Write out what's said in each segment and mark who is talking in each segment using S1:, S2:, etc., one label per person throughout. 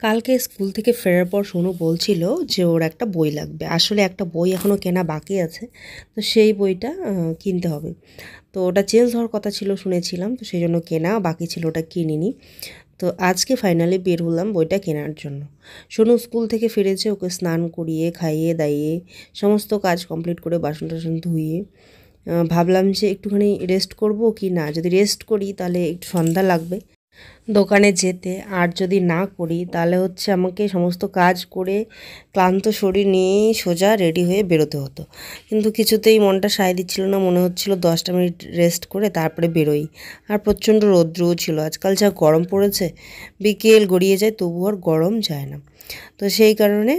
S1: কালকে স্কুল থেকে ফেরার পর সোনু বলছিল যে ওর একটা বই লাগবে। আসলে একটা বই এখনও কেনা বাকি আছে, তো সেই বইটা কিনতে হবে। তো ওটা চেঞ্জ হওয়ার কথা ছিল শুনেছিলাম, তো সেই জন্য কেনা বাকি ছিল, ওটা কিনিনি। তো আজকে ফাইনালি বের হলাম বইটা কেনার জন্য। সোনু স্কুল থেকে ফিরেছে, ওকে স্নান করিয়ে খাইয়ে দাইয়ে সমস্ত কাজ কমপ্লিট করে বাসন টাসন ধুইয়ে ভাবলাম যে একটুখানি রেস্ট করব কি না। যদি রেস্ট করি তাহলে একটু সন্ধ্যা লাগবে দোকানে যেতে, আর যদি না করি তাহলে হচ্ছে আমাকে সমস্ত কাজ করে ক্লান্ত শরীর নিয়েই সোজা রেডি হয়ে বেরোতে হতো। কিন্তু কিছুতেই মনটা সায় দিচ্ছিল না, মনে হচ্ছিল 10টা মিনিট রেস্ট করে তারপরে বেরোই। আর প্রচণ্ড রৌদ্রও ছিল, আজকাল যা গরম পড়েছে, বিকেল গড়িয়ে যায় তবু আর গরম যায় না। তো সেই কারণে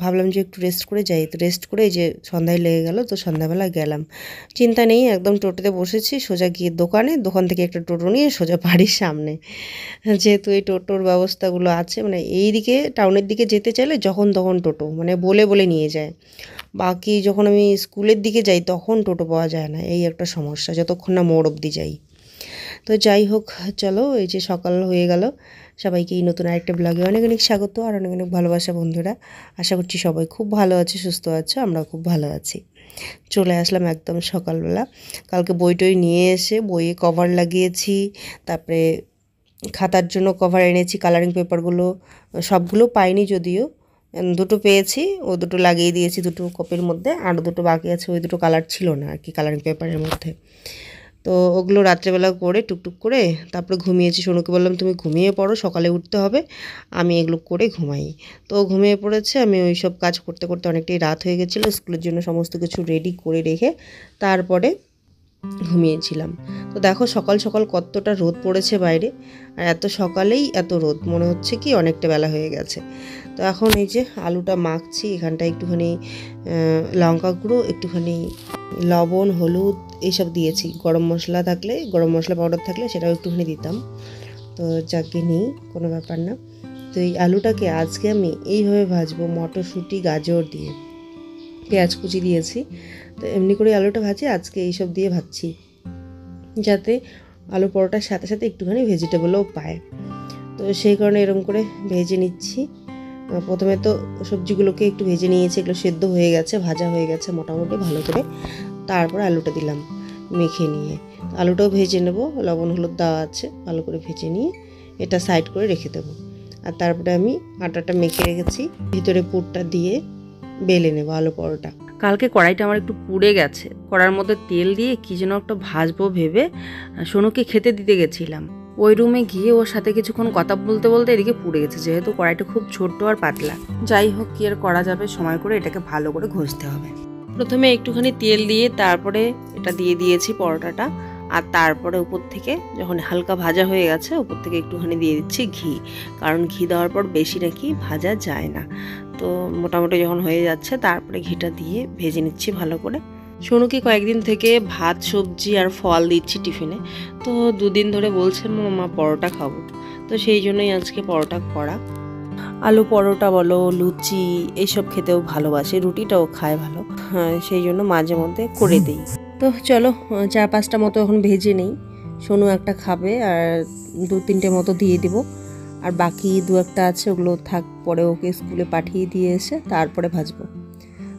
S1: ভাবলাম যে একটু রেস্ট করে যাই। তো রেস্ট করে এই যে সন্ধ্যায় লেগে গেল, তো সন্ধ্যাবেলা গেলাম। চিন্তা নেই, একদম টোটোতে বসেছি, সোজা গিয়ে দোকান থেকে একটা টোটো নিয়ে সোজা বাড়ির সামনে। যেহেতু এই টোটোর ব্যবস্থাগুলো আছে, মানে এই দিকে টাউনের দিকে যেতে চাইলে যখন তখন টোটো মানে বলে বলে নিয়ে যায়। বাকি যখন আমি স্কুলের দিকে যাই তখন টোটো পাওয়া যায় না, এই একটা সমস্যা, যতক্ষণ না মোড় অবধি যাই। তো যাই হোক, চলো এই যে সকাল হয়ে গেল। সবাইকে এই নতুন আরেকটা ব্লগে অনেক অনেক স্বাগত আর অনেক অনেক ভালোবাসা বন্ধুরা। আশা করছি সবাই খুব ভালো আছে, সুস্থ আছে, আমরা খুব ভালো আছি। চলে আসলাম একদম সকালবেলা। কালকে বইটই নিয়ে এসে বইয়ে কভার লাগিয়েছি, তারপরে খাতার জন্য কভার এনেছি, কালারিং পেপারগুলো সবগুলো পাইনি যদিও, দুটো পেয়েছি, ও দুটো লাগিয়ে দিয়েছি দুটো কপির মধ্যে, আরও দুটো বাকি আছে, ওই দুটো কালার ছিল না আর কি কালারিং পেপারের মধ্যে। তো ওগুলো রাত্রেবেলা করে টুকটুক করে তারপরে ঘুমিয়েছি। সোনুকে বললাম তুমি ঘুমিয়ে পড়ো, সকালে উঠতে হবে, আমি এগুলো করে ঘুমাই। তো ঘুমিয়ে পড়েছে। আমি ওই সব কাজ করতে করতে অনেকটাই রাত হয়ে গেছিলো, স্কুলের জন্য সমস্ত কিছু রেডি করে রেখে তারপরে ঘুমিয়েছিলাম। তো দেখো সকাল সকাল কতটা রোদ পড়েছে বাইরে, আর এত সকালেই এত রোদ, মনে হচ্ছে কি অনেকটা বেলা হয়ে গেছে। তো এখন এই যে আলুটা মাখছি, এখানটায় একটুখানি লঙ্কা গুঁড়ো, একটুখানি লবণ, হলুদ এইসব দিয়েছি। গরম মশলা থাকলে, গরম মশলা পাউডার থাকলে সেটাও একটুখানি দিতাম। তো যাকে নেই, কোনো ব্যাপার না। তো এই আলুটাকে আজকে আমি এইভাবে ভাজবো, মটরশুঁটি গাজর দিয়ে, পেঁয়াজ কুচি দিয়েছি। তো এমনি করে আলুটা ভাজি, আজকে এইসব দিয়ে ভাজছি, যাতে আলু পরোটার সাথে সাথে একটুখানি ভেজিটেবলও পায়। তো সেই কারণে এরকম করে ভেজে নিচ্ছি। প্রথমে তো সবজিগুলোকে একটু ভেজে নিয়েছি, এগুলো সেদ্ধ হয়ে গেছে, ভাজা হয়ে গেছে মোটামুটি ভালো করে। তারপর আলুটা দিলাম মেখে নিয়ে, আলুটাও ভেজে নেব, লবণ হলুদ দেওয়া আছে, ভালো করে ভেজে নিয়ে এটা সাইড করে রেখে দেবো। আর তারপরে আমি আটাটা মেখে রেখেছি, ভিতরে পুরটা দিয়ে বেলে নেব আলু পরোটা। কালকে কড়াইটা আমার একটু পুড়ে গেছে, কড়ার মধ্যে তেল দিয়ে কী যেন একটা ভাজবো ভেবে সোনুকে খেতে দিতে গেছিলাম। ওই রুমে গিয়ে ওর সাথে কিছুক্ষণ কথা বলতে বলতে এদিকে পুড়ে গেছে, যেহেতু কড়াইটা খুব ছোট্ট আর পাতলা। যাই হোক, কি আর করা যাবে, সময় করে এটাকে ভালো করে ঘষতে হবে। প্রথমে একটুখানি তেল দিয়ে তারপরে এটা দিয়ে দিয়েছি পরোটাটা, আর তারপরে উপর থেকে যখন হালকা ভাজা হয়ে গেছে উপর থেকে একটুখানি দিয়ে দিচ্ছি ঘি, কারণ ঘি দেওয়ার পর বেশি নাকি ভাজা যায় না। তো মোটামুটি যখন হয়ে যাচ্ছে তারপরে ঘিটা দিয়ে ভেজে নিচ্ছি ভালো করে। সোনুকে কয়েকদিন থেকে ভাত সবজি আর ফল দিচ্ছি টিফিনে, তো দুদিন ধরে বলছে মামা পরোটা খাবো, তো সেই জন্যই আজকে পরোটা করা। আলু পরোটা বলো, লুচি এইসব খেতেও ভালোবাসে, রুটিটাও খায় ভালো, হ্যাঁ সেই জন্য মাঝে মধ্যে করে দিই। তো চলো 4-5টা মতো এখন ভেজে নেই, সোনু একটা খাবে আর 2-3টে মতো দিয়ে দিব, আর বাকি 2-1টা আছে ওগুলো থাক, পরে ওকে স্কুলে পাঠিয়ে দিয়ে এসে তারপরে ভাজবো।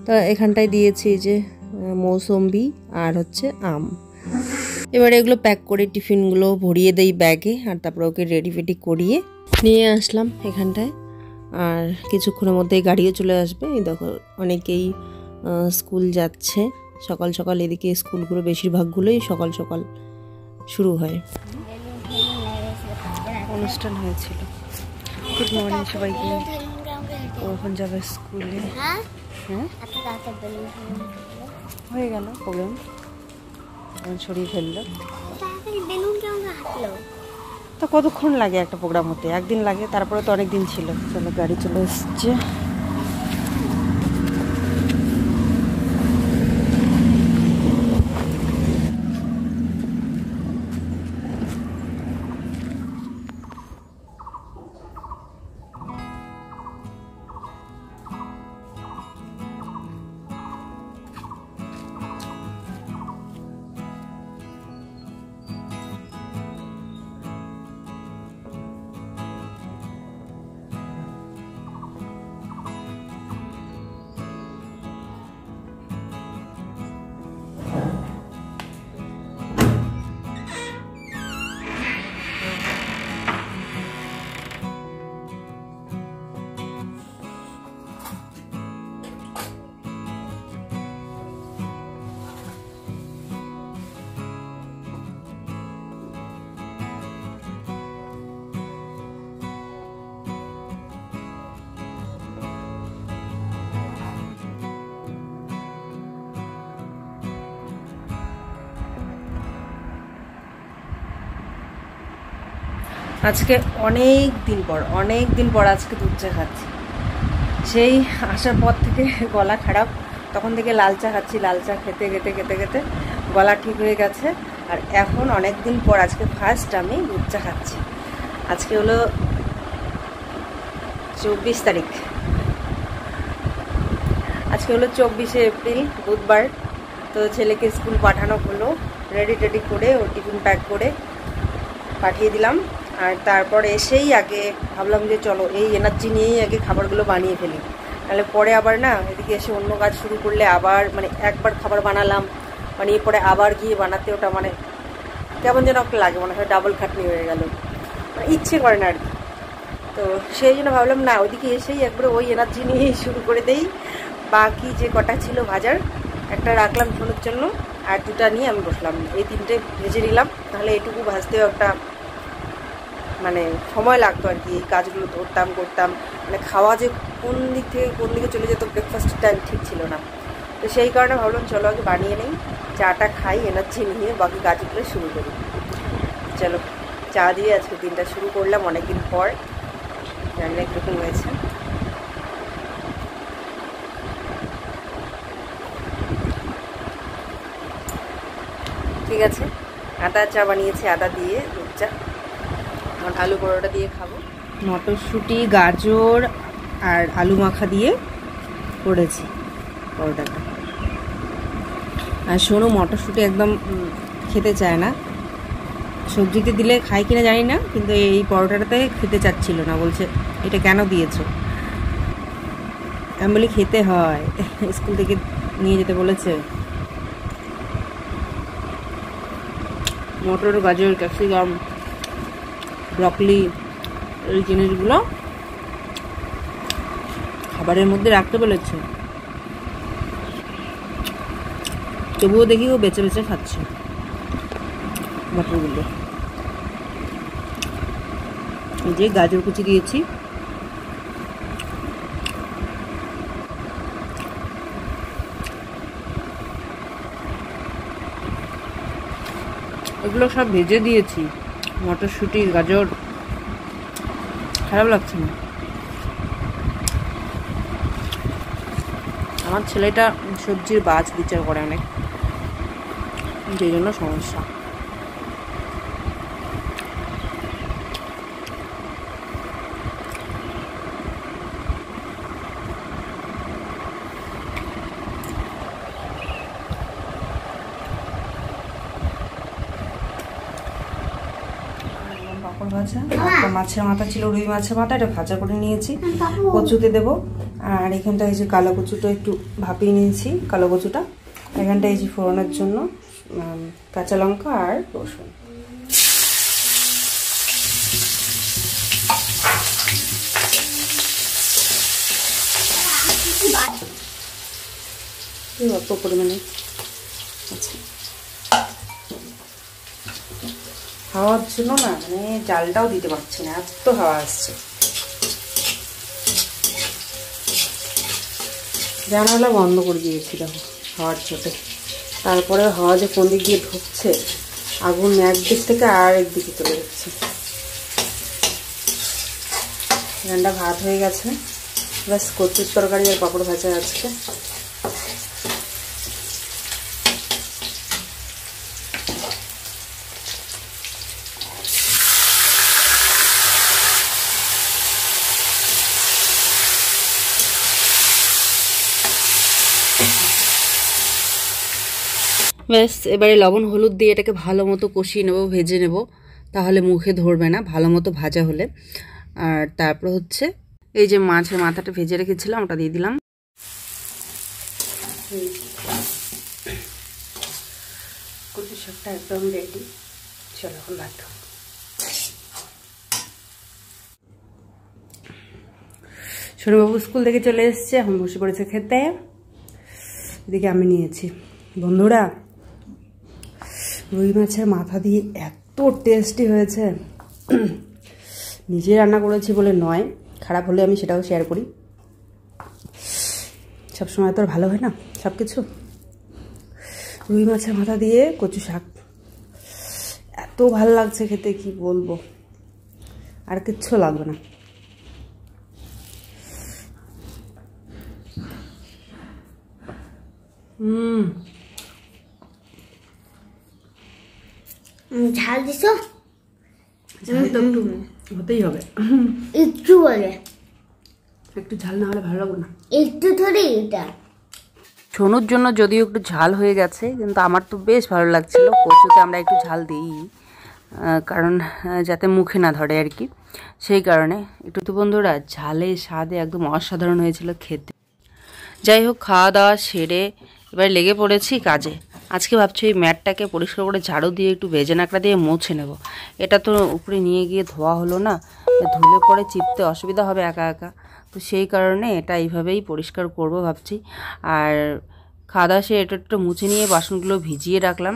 S1: তো এখানটায় দিয়েছি যে মৌসম্বি আর হচ্ছে আম। এবারে এগুলো প্যাক করে টিফিনগুলো ভরিয়ে দেই ব্যাগে, আর তারপরে ওকে রেডি ফেডি করিয়ে নিয়ে আসলাম এখানটায়। আর কিছুক্ষণের মধ্যেই গাড়িও চলে আসবে। এই দেখো অনেকেই স্কুল যাচ্ছে সকাল সকাল, এদিকে স্কুলগুলো বেশিরভাগগুলোই সকাল সকাল শুরু হয়। অনুষ্ঠান হয়েছিল। গুড মর্নিং সবাইকে, ও এখন যাবে স্কুলে। হ্যাঁ হয়ে গেল প্রোগ্রাম, ছড়িয়ে ফেললো। তো কতক্ষণ লাগে একটা প্রোগ্রাম হতে? একদিন লাগে, তারপরে তো অনেক দিন ছিল। চলো গাড়ি চলে এসছে। আজকে অনেক দিন পর আজকে দুধ চা খাচ্ছি। সেই আসার পর থেকে গলা খারাপ, তখন থেকে লাল চা খাচ্ছি। লাল চা খেতে খেতে খেতে খেতে গলা ঠিক হয়ে গেছে। আর এখন অনেক দিন পর আজকে ফার্স্ট আমি দুধ চা খাচ্ছি। আজকে হলো 24 তারিখ, আজকে হলো 24শে এপ্রিল, বুধবার। তো ছেলেকে স্কুল পাঠানো হলো, রেডি টেডি করে ও টিফিন প্যাক করে পাঠিয়ে দিলাম। আর তারপর এসেই আগে ভাবলাম যে চলো এই এনার্জি নিয়েই আগে খাবারগুলো বানিয়ে ফেলি, তাহলে পরে আবার না এদিকে এসে অন্য কাজ শুরু করলে আবার মানে একবার খাবার বানালাম, বানিয়ে পরে আবার গিয়ে বানাতে ওটা মানে কেমন যেন একটা লাগে, মনে হয় ডাবল খাটনি হয়ে গেল, মানে ইচ্ছে করে না আর কি। তো সেই জন্য ভাবলাম না ওইদিকে এসেই একবারে ওই এনার্জি নিয়েই শুরু করে দেই। বাকি যে কটা ছিল ভাজার, একটা রাখলাম ঝোলের জন্য, আর দুটা নিয়ে আমি বসলাম। এই তিনটে ভেজে নিলাম, তাহলে এটুকু ভাজতেও একটা মানে সময় লাগতো আর কি। এই কাজগুলো ধরতাম করতাম, মানে খাওয়া যে কোন দিক থেকে কোন দিকে চলে যেত ব্রেকফাস্টের টাইম ঠিক ছিল না। তো সেই কারণে ভাবলাম চলো আগে বানিয়ে নেই, চাটা খাই, এনার্জি নিয়ে বাকি কাজগুলো শুরু করি। চলো চা দিয়ে আজকে দিনটা শুরু করলাম অনেকদিন পর, জানি না কীরকম হয়েছে। ঠিক আছে, আদা চা বানিয়েছি, আদা দিয়ে দুধ চা। এখন আলু পরোটা দিয়ে খাবো। মটরশুঁটি, গাজর আর আলু মাখা দিয়ে করেছি পরোটাটা। আর শোনো, মটরশুঁটি একদম খেতে চায় না, সবজিতে দিলে খাই কিনা জানি না, কিন্তু এই পরোটাটাতে খেতে চাচ্ছিল না, বলছে এটা কেন দিয়েছো। আমি বলি খেতে হয়, স্কুল থেকে নিয়ে যেতে বলেছে। মটর, গাজর, ক্যাপসিকাম, ব্রকলি এই জিনিসগুলো খাবারের মধ্যে রাখতে বলেছে, তবুও দেখি ও বেছে বেছে খাচ্ছে মটরগুলো। এই যে গাজর কুচি দিয়েছি, এগুলো সব ভেজে দিয়েছি, মটরশুঁটি, গাজর। খারাপ লাগছে না। আমার ছেলেটা সবজির বাছ বিচার করে অনেক, সেই জন্য সমস্যা। পাঁপড় ভাজা, একটা মাছের মাথা ছিল, রুই মাছের মাথা, এটা ভাজা করে নিয়েছি, কচুতে দেবো। আর এখানটা এই যে কালো কচুটা একটু ভাপিয়ে নিয়েছি, কালো কচুটা। এখানটা এই যে ফোড়নের জন্য কাঁচা লঙ্কা আর রসুন। অল্প পরিমাণে, আচ্ছা হাওয়ার জন্য না মানে জালটাও দিতে পারছি না, এত হাওয়া আসছে। জানালা বন্ধ করে দিয়েছিলাম হাওয়ার চোটে, তারপরে হাওয়া যে কোন দিক দিয়ে ঢুকছে, আগুন একদিক থেকে আর একদিকে চলে যাচ্ছে। রান্না ভাত হয়ে গেছে, ব্যাস কচুর তরকারি আর পাঁপড় ভাজা আজকে। ব্যাস এবারে লবণ হলুদ দিয়ে এটাকে ভালো মতো কষিয়ে নেবো, ভেজে নেব, তাহলে মুখে ধরবে না, ভালো মতো ভাজা হলে। আর তারপর হচ্ছে এই যে মাছের মাথাটা ভেজে রেখেছিলাম ওটা দিয়ে দিলাম। কচু শাকটা একদম রেডি, চলো এখন ভাত। ছোটবাবু স্কুল থেকে চলে এসছে, এখন বসে পড়েছে খেতে। এদিকে আমি নিয়েছি। বন্ধুরা, রুই মাছের মাথা দিয়ে এত টেস্টি হয়েছে, নিজে রান্না করেছি বলে নয়, খারাপ হলে আমি সেটাও শেয়ার করি। সবসময় তো আর ভালো হয় না সব কিছু। রুই মাছের মাথা দিয়ে কচু শাক এত ভালো লাগছে খেতে, কি বলবো। আর কিচ্ছু লাগবে না।
S2: ঝাল দিছো?
S1: ঝাল তো একটু হতেই হবে,
S2: একটু বলে,
S1: একটু ঝাল না হলে ভালো লাগবে না।
S2: একটু ধরে এটা
S1: সোনুর জন্য যদিও একটু ঝাল হয়ে গেছে, কিন্তু আমার তো বেশ ভালো লাগছিল। কচুতে আমরা একটু ঝাল দিই, কারণ যাতে মুখে না ধরে আর কি, সেই কারণে একটু। তো বন্ধুরা, ঝালে স্বাদে একদম অসাধারণ হয়েছিল খেতে। যাই হোক, খাওয়া দাওয়া সেরে এবার লেগে পড়েছি কাজে। আজকে ভাবছি এই ম্যাটটাকে পরিষ্কার করে ঝাড়ু দিয়ে একটু ভেজে নাকড়া দিয়ে মুছে নেব। এটা তো উপরে নিয়ে গিয়ে ধোয়া হলো না, ধুলে পরে চিপতে অসুবিধা হবে একা একা, তো সেই কারণে এটা এইভাবেই পরিষ্কার করব ভাবছি। আর খাওয়া দাওয়া সে এটা একটু মুছে নিয়ে বাসনগুলো ভিজিয়ে রাখলাম,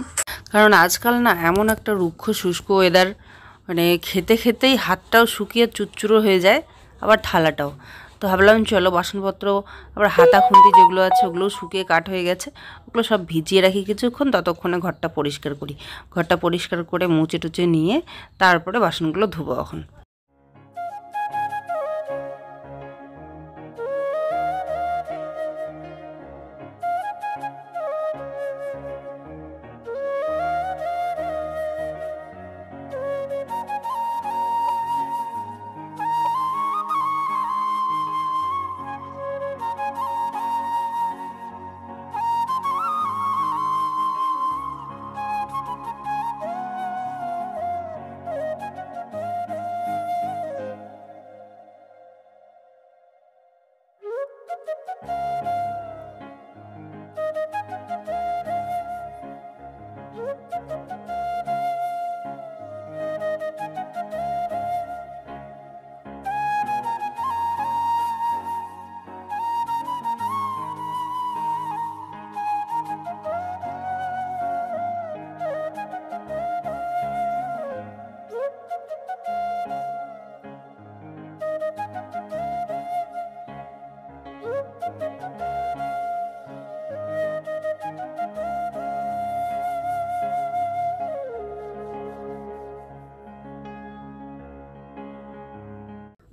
S1: কারণ আজকাল না এমন একটা রুক্ষ শুষ্ক ওয়েদার, মানে খেতে খেতেই হাতটাও শুকিয়ে চুচ্চুরো হয়ে যায়, আবার থালাটাও। তো ভাবলাম চলো বাসনপত্র, আবার হাতা খুন্তি যেগুলো আছে ওগুলোও শুকিয়ে কাঠ হয়ে গেছে, ওগুলো সব ভিজিয়ে রাখি কিছুক্ষণ, ততক্ষণে ঘরটা পরিষ্কার করি। ঘরটা পরিষ্কার করে মুছে টুচে নিয়ে তারপরে বাসনগুলো ধুবো এখন।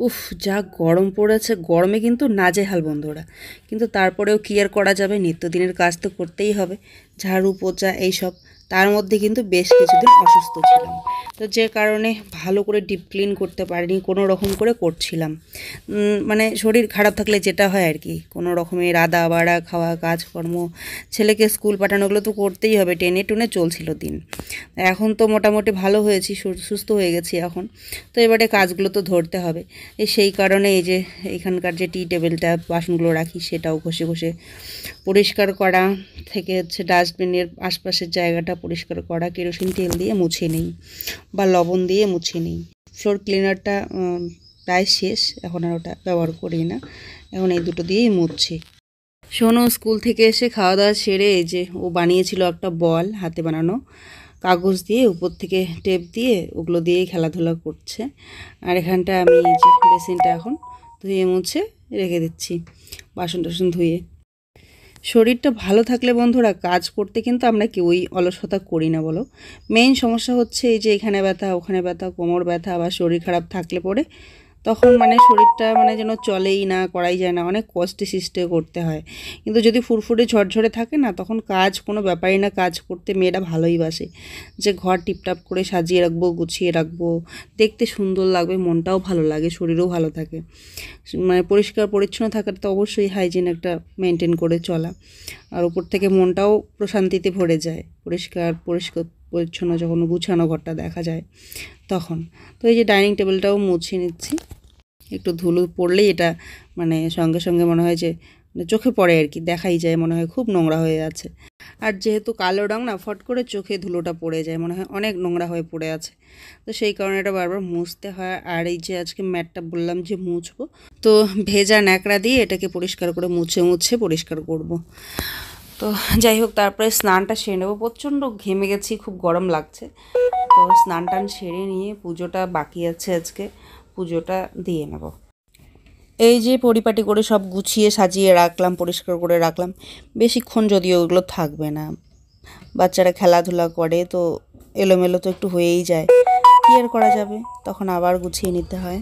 S1: উফ, যা গরম পড়েছে, গরমে কিন্তু নাজেহাল বন্ধুরা। কিন্তু তারপরেও কি আর করা যাবে, নিত্যদিনের কাজ তো করতেই হবে, ঝাড়ু পোছা এইসব। তার মধ্যে কিন্তু বেশ কিছুদিন অসুস্থ ছিলাম, তো যে কারণে ভালো করে ডিপ ক্লিন করতে পারিনি, কোনো রকম করে করছিলাম। মানে শরীর খারাপ থাকলে যেটা হয় আর কি, কোনো রকমের রাধা বাড়া খাওয়া, কাজকর্ম, ছেলেকে স্কুল পাঠানোগুলো তো করতেই হবে, টেনে টুনে চলছিল দিন। এখন তো মোটামুটি ভালো হয়েছি, সুস্থ হয়ে গেছি এখন, তো এবারে কাজগুলো তো ধরতে হবে। সেই কারণে এই যে এখানকার যে টি টেবিলটা বাসনগুলো রাখি সেটাও ঘষে ঘষে পরিষ্কার করা, থেকে হচ্ছে ডাস্টবিনের আশপাশের জায়গাটা পরিষ্কার করা, কেরোসিন তেল দিয়ে মুছে নিই বা লবণ দিয়ে মুছে নিই। ফ্লোর ক্লিনারটা প্রায় শেষ, এখন আর ওটা ব্যবহার করি না, এখন এই দুটো দিয়েই মুছছি। শোনো, স্কুল থেকে এসে খাওয়া দাওয়া সেরে এই যে ও বানিয়েছিল একটা বল, হাতে বানানো, কাগজ দিয়ে উপর থেকে টেপ দিয়ে ওগুলো দিয়েই খেলাধুলা করছে। আর এখানটা আমি এই যে বেসিনটা এখন ধুয়ে মুছে রেখে দিচ্ছি, বাসন টাসন ধুয়ে। শরীরটা ভালো থাকলে বন্ধুরা কাজ করতে কিন্তু আমরা কেউই অলসতা করি না বলো। মেইন সমস্যা হচ্ছে এই যে এখানে ব্যথা, ওখানে ব্যথা, কোমর ব্যথা, বা শরীর খারাপ থাকলে পরে তখন মানে শরীরটা মানে যেন চলেই না, করাই যায় না, অনেক কষ্টে সৃষ্টে করতে হয়। কিন্তু যদি ফুরফুরে ঝরঝরে থাকে না, তখন কাজ কোনো ব্যাপারই না, কাজ করতে মেয়েরা ভালোই বাসে। যে ঘর টিপটাপ করে সাজিয়ে রাখবো, গুছিয়ে রাখবো, দেখতে সুন্দর লাগবে, মনটাও ভালো লাগে, শরীরও ভালো থাকে। মানে পরিষ্কার পরিচ্ছন্ন থাকার তো অবশ্যই হাইজিন একটা মেনটেন করে চলা, আর উপর থেকে মনটাও প্রশান্তিতে ভরে যায় পরিষ্কার পরিষ্কার পরিচ্ছন্ন যখন গুছানো ঘরটা দেখা যায় তখন। তো এই যে ডাইনিং টেবিলটাও মুছে নিচ্ছি, একটু ধুলো পড়লেই এটা মানে সঙ্গে সঙ্গে মনে হয় যে মানে চোখে পড়ে আর কি, দেখাই যায় মনে হয় খুব নোংরা হয়ে আছে। আর যেহেতু কালো রং না, ফট করে চোখে ধুলোটা পড়ে যায়, মনে হয় অনেক নোংরা হয়ে পড়ে আছে, তো সেই কারণে এটা বারবার মুছতে হয়। আর এই যে আজকে ম্যাটটা বললাম যে মুছবো, তো ভেজা ন্যাকড়া দিয়ে এটাকে পরিষ্কার করে মুছে মুছে পরিষ্কার করব। তো যাই হোক, তারপরে স্নানটা সেরে নেবো, প্রচণ্ড ঘেমে গেছি, খুব গরম লাগছে। তো স্নান টান সেরে নিয়ে পুজোটা বাকি আছে আজকে, পুজোটা দিয়ে নেব। এই যে পরিপাটি করে সব গুছিয়ে সাজিয়ে রাখলাম, পরিষ্কার করে রাখলাম, বেশিক্ষণ যদিও ওগুলো থাকবে না, বাচ্চারা খেলাধুলা করে তো এলোমেলো তো একটু হয়েই যায়,
S3: কি আর করা যাবে, তখন আবার গুছিয়ে নিতে হয়।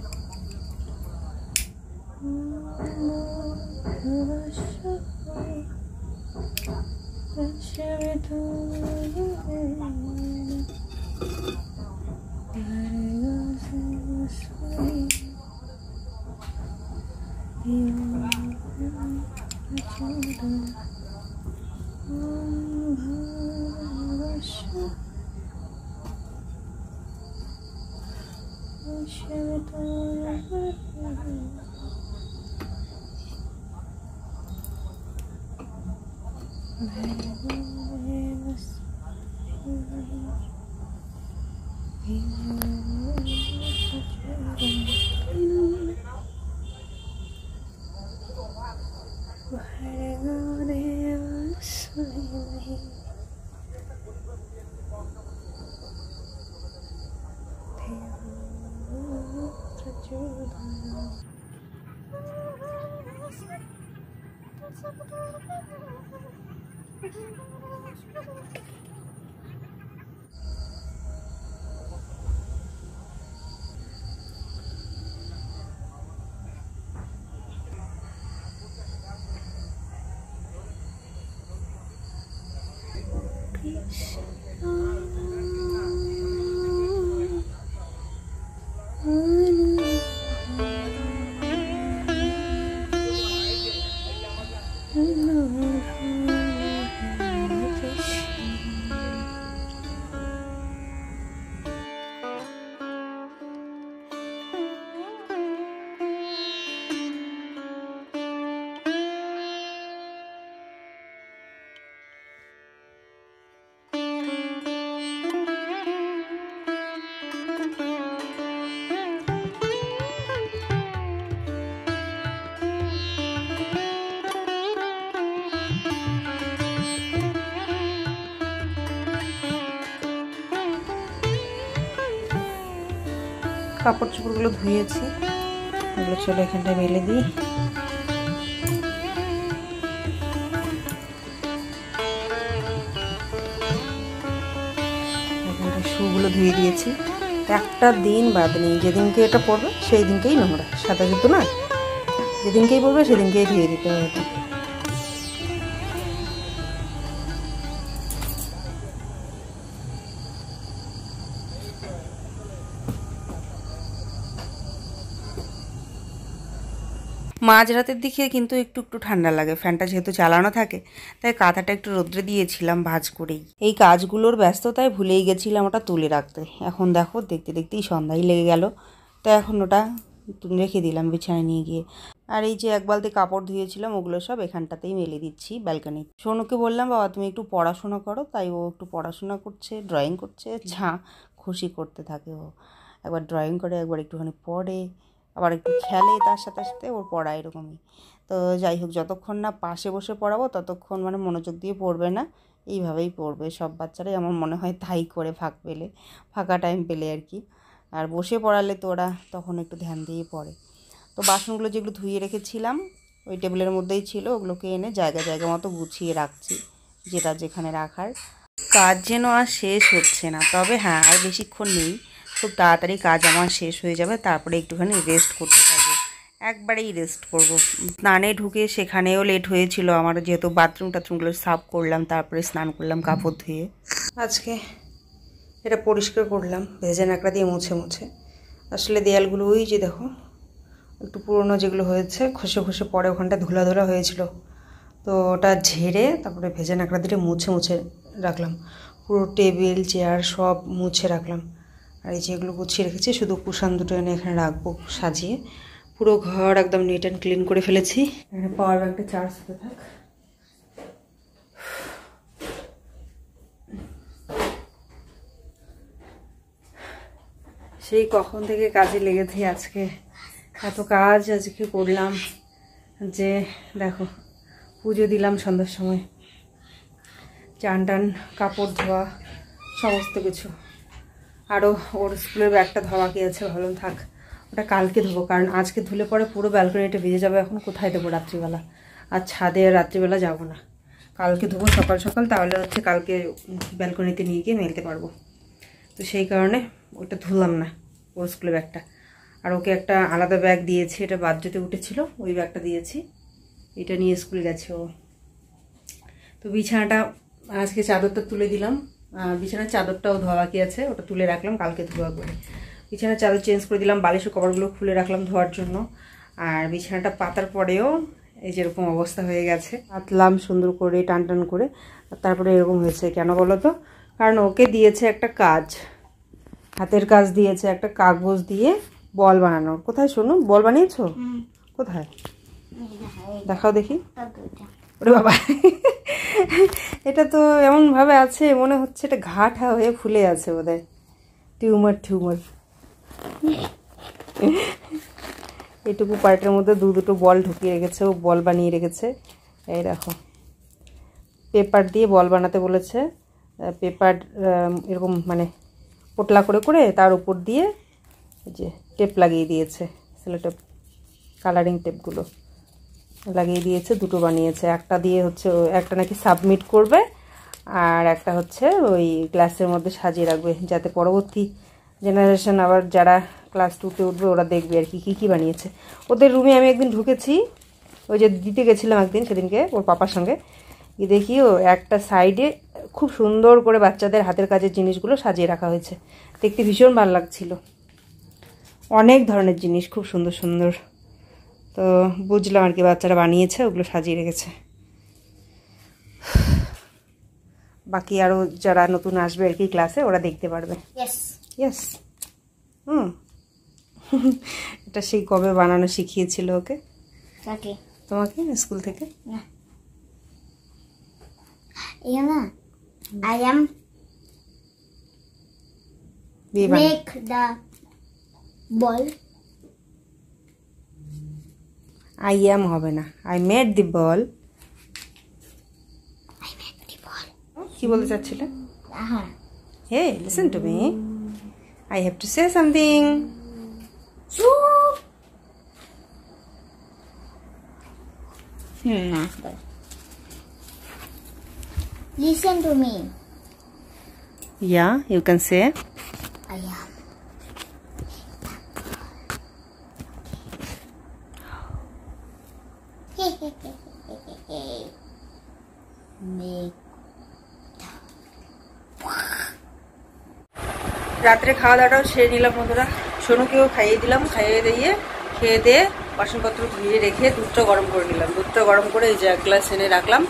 S3: কাপড় চোপড়গুলো ধুয়েছি, এগুলো চলো এখানটায় মেলে দিই। এখানটায় শুগুলো ধুয়ে দিয়েছি, একটা দিন বাদ নেই, যেদিনকে এটা পরবে সেই দিনকেই নোংরা। সাদা জুতো না, যেদিনকেই পরবে সেদিনকেই ধুয়ে দিতে হবে। মাঝরাতের দিকে কিন্তু একটু একটু ঠান্ডা লাগে, ফ্যানটা যেহেতু চালানো থাকে, তাই কাঁথাটা একটু রোদ্রে দিয়েছিলাম ভাঁজ করেই। এই কাজগুলোর ব্যস্ততায় ভুলেই গেছিলাম ওটা তুলে রাখতে। এখন দেখো দেখতে দেখতেই সন্ধ্যাই লেগে গেল, তো এখন ওটা রেখে দিলাম বিছানায় নিয়ে গিয়ে। আর এই যে এক বালতি কাপড় ধুয়েছিলাম, ওগুলো সব এখানটাতেই মেলে দিচ্ছি ব্যালকনি। সোনুকে বললাম বাবা তুমি একটু পড়াশোনা করো, তাই ও একটু পড়াশোনা করছে, ড্রয়িং করছে, যা খুশি করতে থাকে ও। একবার ড্রয়িং করে, একবার একটুখানি পড়ে, আবার একটু খেলে, তার সাথে সাথে ওর পড়া এরকমই। তো যাই হোক, যতক্ষণ না পাশে বসে পড়াবো ততক্ষণ মানে মনোযোগ দিয়ে পড়বে না, এইভাবেই পড়বে। সব বাচ্চারাই আমার মনে হয় তাই করে, ফাঁকা টাইম পেলে আর কি। আর বসে পড়ালে তো ওরা তখন একটু ধ্যান দিয়ে পড়ে। তো বাসনগুলো যেগুলো ধুয়ে রেখেছিলাম ওই টেবিলের মধ্যেই ছিল, ওগুলোকে এনে জায়গা জায়গা মতো গুছিয়ে রাখছি, যেটা যেখানে রাখার। কাজ যেন আর শেষ হচ্ছে না, তবে হ্যাঁ আর বেশিক্ষণ নেই, খুব তাড়াতাড়ি কাজ আমার শেষ হয়ে যাবে, তারপরে একটুখানি রেস্ট করতে পারবো, একবারেই রেস্ট করব। স্নানে ঢুকে সেখানেও লেট হয়েছিল আমার, যেহেতু বাথরুম টাথরুমগুলো সাফ করলাম, তারপরে স্নান করলাম কাপড় ধুয়ে। আজকে এটা পরিষ্কার করলাম ভেজা ন্যাকড়া দিয়ে মুছে মুছে। আসলে দেয়ালগুলো ওই যে দেখো একটু পুরনো যেগুলো হয়েছে, খসে খসে পরে ওখানটা ধুলা ধুলা হয়েছিল, তো ওটা ঝেড়ে তারপরে ভেজা ন্যাকড়া দিয়ে মুছে মুছে রাখলাম। পুরো টেবিল চেয়ার সব মুছে রাখলাম। আর এই যেগুলো গুছিয়ে রেখেছি, শুধু কুশান দুটো এনে এখানে রাখবো সাজিয়ে। পুরো ঘর একদম নিট অ্যান্ড ক্লিন করে ফেলেছি। এখানে পাওয়ার ব্যাংকটা চার্জ হতে থাক। সেই কখন থেকে কাজে লেগেছি আজকে, এত কাজ আজকে করলাম যে দেখো, পুজো দিলাম সন্ধ্যার সময়, চান টান, কাপড় ধোয়া, সমস্ত কিছু। আরও ওর স্কুলের ব্যাগটা ধোয়া বাকি আছে, ভাবলাম থাক ওটা কালকে ধোবো, কারণ আজকে ধুলে পরে পুরো ব্যালকনিটা ভিজে যাবে। এখন কোথায় দেবো রাত্রিবেলা, আর ছাদে রাত্রিবেলা যাবো না, কালকে ধোবো সকাল সকাল, তাহলে হচ্ছে কালকে ব্যালকনিতে নিয়ে গিয়ে মেলতে পারবো। তো সেই কারণে ওটা ধুলাম না, ওর স্কুলের ব্যাগটা। আর ওকে একটা আলাদা ব্যাগ দিয়েছি, এটা বার্থডেতে উঠেছিল, ওই ব্যাগটা দিয়েছি, এটা নিয়ে স্কুলে গেছে ও। তো বিছানাটা আজকে চাদরটা তুলে দিলাম, বিছানার চাদরটাও ধোয়া বাকি আছে, ওটা তুলে রাখলাম কালকে ধোয়া করে। বিছানার চাদর চেঞ্জ করে দিলাম, বালিশের কভারগুলো খুলে রাখলাম ধোয়ার জন্য। আর বিছানাটা পাতার পরেও এই যেরকম অবস্থা হয়ে গেছে, পাতলাম সুন্দর করে টান টান করে, তারপরে এরকম হয়েছে। কেন বলো তো? কারণ ওকে দিয়েছে একটা কাজ, হাতের কাজ দিয়েছে, একটা কাগজ দিয়ে বল বানানোর। কোথায় শোনো, বল বানিয়েছো? কোথায় দেখাও দেখি। ওরে বাবা, এটা তো এমনভাবে আছে মনে হচ্ছে এটা ঘাটা হয়ে ফুলে আছে বোধহয়, টিউমার। এইটুকু পার্টের মধ্যে দুটো বল ঢুকিয়ে রেখেছে, ও বল বানিয়ে রেখেছে। এই দেখো, পেপার দিয়ে বল বানাতে বলেছে, পেপার এরকম মানে পোটলা করে করে তার উপর দিয়ে যে টেপ লাগিয়ে দিয়েছে, সেলো টেপ, কালারিং টেপগুলো লাগিয়ে দিয়েছে। দুটো বানিয়েছে, একটা দিয়ে হচ্ছে একটা নাকি সাবমিট করবে, আর একটা হচ্ছে ওই ক্লাসের মধ্যে সাজিয়ে রাখবে, যাতে পরবর্তী জেনারেশন আবার যারা ক্লাস 2-তে উঠবে ওরা দেখবে আর কি কী বানিয়েছে। ওদের রুমে আমি একদিন ঢুকেছি, ওই যে দিতে গেছিলাম একদিন, সেদিনকে ওর পাপার সঙ্গে গিয়ে দেখি ও একটা সাইডে খুব সুন্দর করে বাচ্চাদের হাতের কাজের জিনিসগুলো সাজিয়ে রাখা হয়েছে, দেখতে ভীষণ ভালো লাগছিল। অনেক ধরনের জিনিস খুব সুন্দর সুন্দর। তো বুঝলাম আর কি বাচ্চারা বানিয়েছে, ওগুলো সাজিয়ে রেখেছে। বাকি আরও যারা নতুন আসবে আর কি ক্লাসে, ওরা দেখতে পারবে। ইয়েস। এটা সেই কবে বানানো শিখিয়েছিল ওকে? তোমাকে স্কুল থেকে?
S2: I am make the ball.
S3: I am হবে না, I made the ball. কি বলতে চাচ্ছিলে? Hey, listen to me. I have to say something.
S2: Listen to me.
S3: Yeah, you can say.
S2: I am. Make.
S3: রাত্রে খাওয়া দাওয়াটাও সেরে নিলাম বন্ধুরা, সোনুকেও খাইয়ে দিলাম, খেয়ে দিয়ে বাসনপত্র ধুয়ে রেখে দুধটা গরম করে নিলাম। দুধটা গরম করে এই যে এক গ্লাস এনে রাখলাম,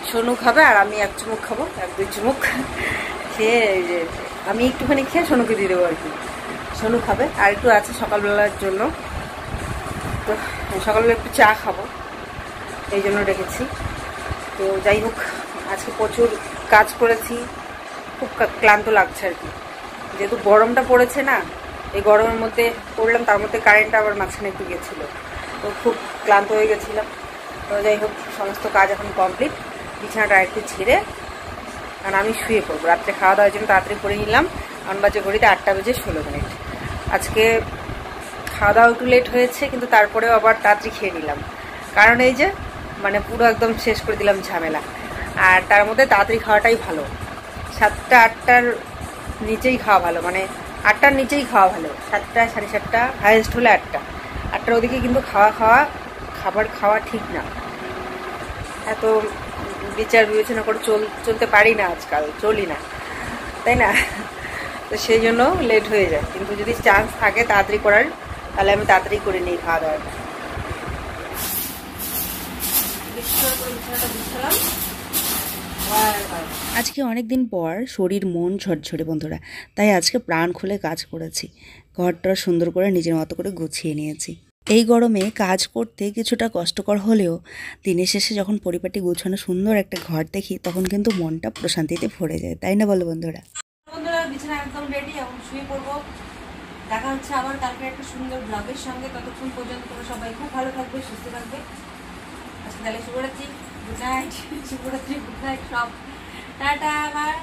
S3: সোনু খাবে আর আমি এক চুমুক খাবো, 1-2 চুমুক খেয়ে আমি একটুখানি খেয়ে সোনুকে দিয়ে দেবো আর কি। সোনু খাবে, আর একটু আছে সকালবেলার জন্য, তো সকালবেলা একটু চা খাবো এই জন্য রেখেছি। তো যাই হোক, আজকে প্রচুর কাজ করেছি, খুব ক্লান্ত লাগছে আর কি, যেহেতু গরমটা পড়েছে না, এই গরমের মধ্যে পড়লাম, তার মধ্যে কারেন্টটা আবার মাঝখানে একটু গেছিলো, তো খুব ক্লান্ত হয়ে গেছিলাম। তো যাই হোক, সমস্ত কাজ এখন কমপ্লিট, বিছানাটা একটু ছেড়ে কারণ আমি শুয়ে পড়বো। রাত্রে খাওয়া দাওয়ার জন্য তাড়াতাড়ি করে নিলাম, এখন বাজে ঘড়িতে 8:16। আজকে খাওয়া দাওয়া একটু লেট হয়েছে, কিন্তু তারপরেও আবার তাড়াতাড়ি খেয়ে নিলাম, কারণ এই যে মানে পুরো একদম শেষ করে দিলাম ঝামেলা। আর তার মধ্যে তাড়াতাড়ি খাওয়াটাই ভালো, 7টা-8টার নিচেই খাওয়া ভালো, মানে 8টার নিচেই খাওয়া ভালো, 7টা 7:30 হাইয়েস্ট হলে 8টার ওদিকে কিন্তু খাবার খাওয়া ঠিক না। এত বিচার বিবেচনা করে চলতে পারি না আজকাল, চলি না, তাই না? তো সেই জন্য লেট হয়ে যায়, কিন্তু যদি চান্স থাকে তাড়াতাড়ি করার, তাহলে আমি তাড়াতাড়ি করে নিই খাওয়া দাওয়াটা।
S1: আজকে অনেক দিন পর শরীর মন ঝরঝরে বন্ধুরা, তাই আজকে প্রাণ খুলে কাজ করেছি, ঘরটা সুন্দর করে নিজের মতো করে গুছিয়ে নিয়েছি। এই গরমে কাজ করতে কিছুটা কষ্টকর হলেও দিনের শেষে যখন পরিপাটি গুছানো সুন্দর একটা ঘর দেখি, তখন কিন্তু মনটা প্রশান্তিতে ভরে যায়, তাই না বলো বন্ধুরা?
S3: বন্ধুরা, বিছানা একদম রেডি, এখন শুয়ে পড়বো। দেখা হচ্ছে আবার কালকে একটা সুন্দর ব্লগের সঙ্গে। ততক্ষণ পর্যন্ত তোমরা সবাই খুব ভালো থাকবে, সুস্থ থাকবে। আজকে তাহলে শুভরাত্রি, গুড নাইট, শুভরাত্রি, গুড নাইট, সব টাটা, বাই।